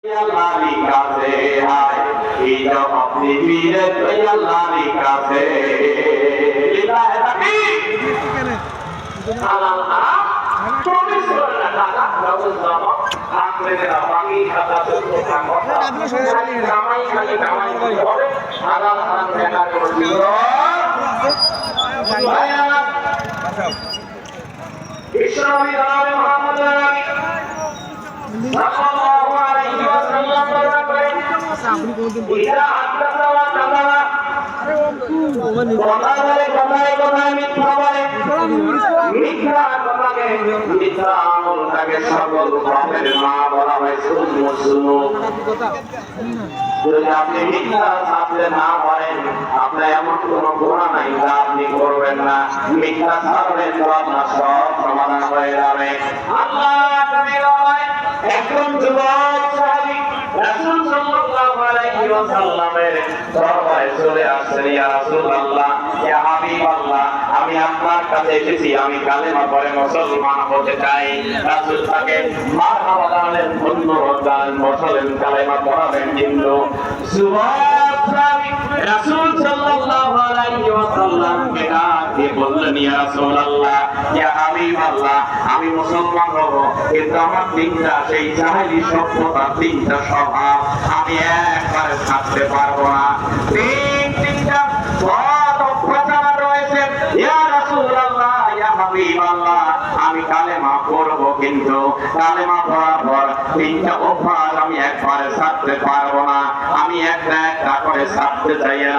अल्लाह लिखा से हाय ये जो अपनी पीरे तो अल्लाह लिखा से लिखा है तकबीर हलाल हराम 24 घंटा টাকা ব্যবস্থাপক আখেরের বাকি খাতা শুরু থাকবে খালি কামাই হবে হালাল হারাম দেখা করতে ইসলামী ধর্মে মুহাম্মদ নবী সাল্লাল্লাহু আলাইহি ওয়াসাল্লাম বলেন ইদা হাদাসা ওয়া কাযাবা কথায় মিথ্যা বলে মিথ্যা কথাকে মিথ্যা আমলটাকে সকল পাপের মা বলা হয় শুনো যদি আপনি মিথ্যা ছাড়তে না পারেন আপনার এমন কোন গুনাহ নাই যা আপনি করবেন না মিথ্যা ছাড়বেন তো আপনার সব সমাধান হয়ে যাবে আল্লাহ তাআলা বলেন একজন যুবক সাহাবী রাসূল সাল্লাল্লাহু আলাইহি ওয়াসাল্লামের দরবারে চলে আসলেন ইয়া রাসূলুল্লাহ ইয়া হাবিবাল্লাহ আমি আপনার কাছে এসেছি আমি কালেমা পড়ে মুসলমান হতে চাই রাসূল তাকে মারহাবা জানালেন ধন্যবাদ জানালেন বললেন কালেমা পড়াবেন কিন্তু যুবক সাহাবী রাসূল সাল্লাল্লাহু আলাইহি ওয়াসাল্লামকে ডাকে বললেন ইয়া রাসূলুল্লাহ ইয়া হাবিবাল্লাহ আমি মুসলমান হব কিন্তু আমার তিনটা সেই জাহেলি সভ্যতা তিনটা স্বভাব আমি একবারে ছাড়তে পারবো না তিনটা বদ অভ্যাস রয়েছে ইয়া রাসূলুল্লাহ ইয়া হাবিবাল্লাহ আমি কালেমা পড়ব কিন্তু কালেমা পড়ার পর তিনটা অভ্যাস আমি একবারে ছাড়তে পারবো না আমি একটা একটা করে ছাড়তে চাই না